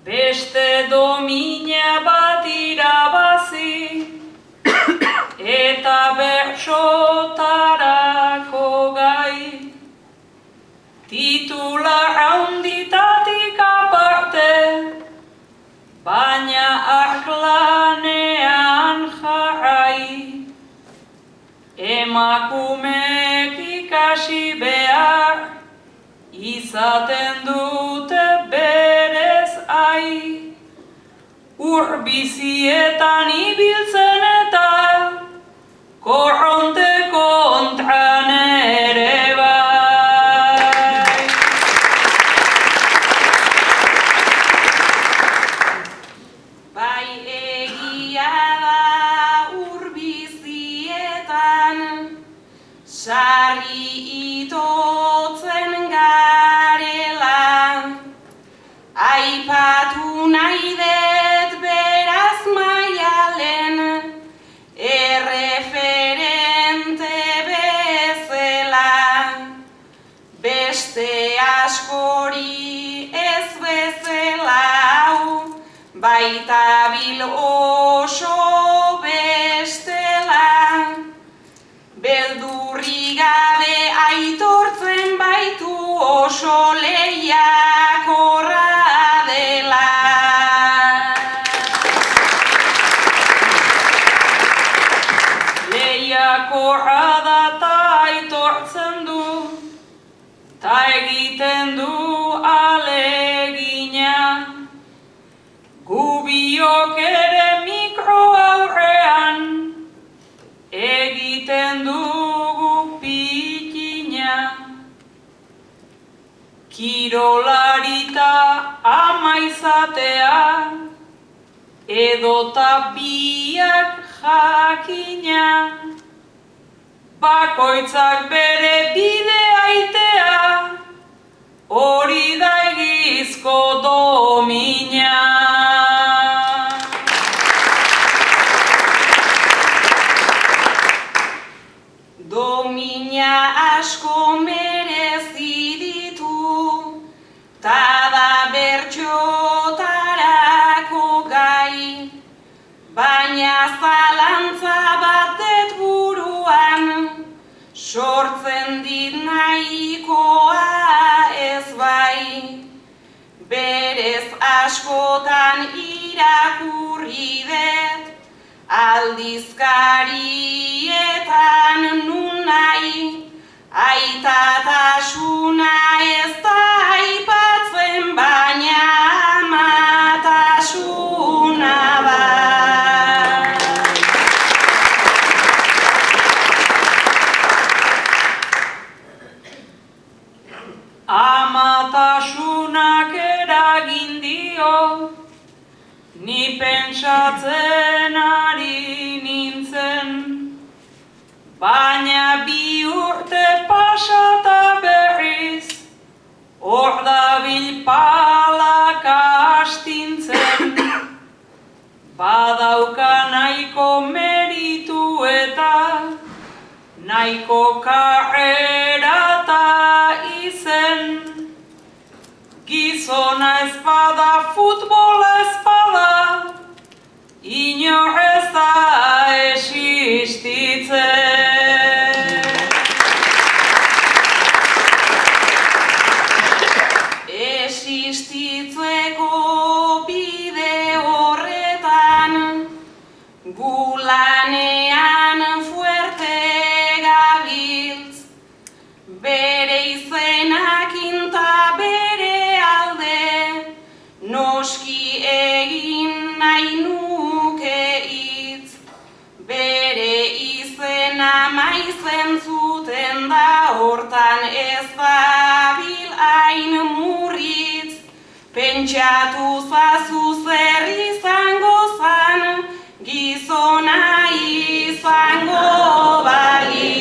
beste domina bat irabazi, eta bertsotarako gai. Titular handitatik aparte, baina arklanean jarrai. Emakumeek ikasi behar, izaten dute berez ai. Urbizietan ibiltzen eta korronte kontran ere bai. Bai egia da urbizietan sarri itotzen garela, aipatu nahi dut beraz Maialen erreferente bezala, beste askori ez bezala hau, baita bil oso bestela. Beldurri gabe aitortzen baitu oso lehiakorra dela. Lehiakorra da ta aitortzen du, ta egiten du alegina. Gu biok ere mikro aurrean egiten dugu pikina. Kirolarita ama izatea, edota biak jakina. Bakoitzak bere bidea itea, hori da egizko domina. Domina asko merezi ditu, ta da bertsotarako gai, baina zalantza bat dut buruan, sortzen dit nahikoa ez bai. Berez askotan irakurri dut, aldizkarietan nun nahi, aitatasuna ez da aipatzen, baina amatasuna bai. Amatasunak eragin dio, ni pentsatzen ari nintzen, baina bi urte pasata berriz, hor dabil palaka astintzen. Badauka nahiko meritu eta nahiko karrera eta izen. Gizona espada, futbola espada, inor ez da existitzen. Existitzeko bide horretan, gu lanean fuerte gabiltz, bere izenakin ta bere alde, noski egin nahi nuke hitz. Bere izena maizen zuten da, hortan ez dabil hain murritz. Pentsatu zazu zer izango zan, gizona izango balitz.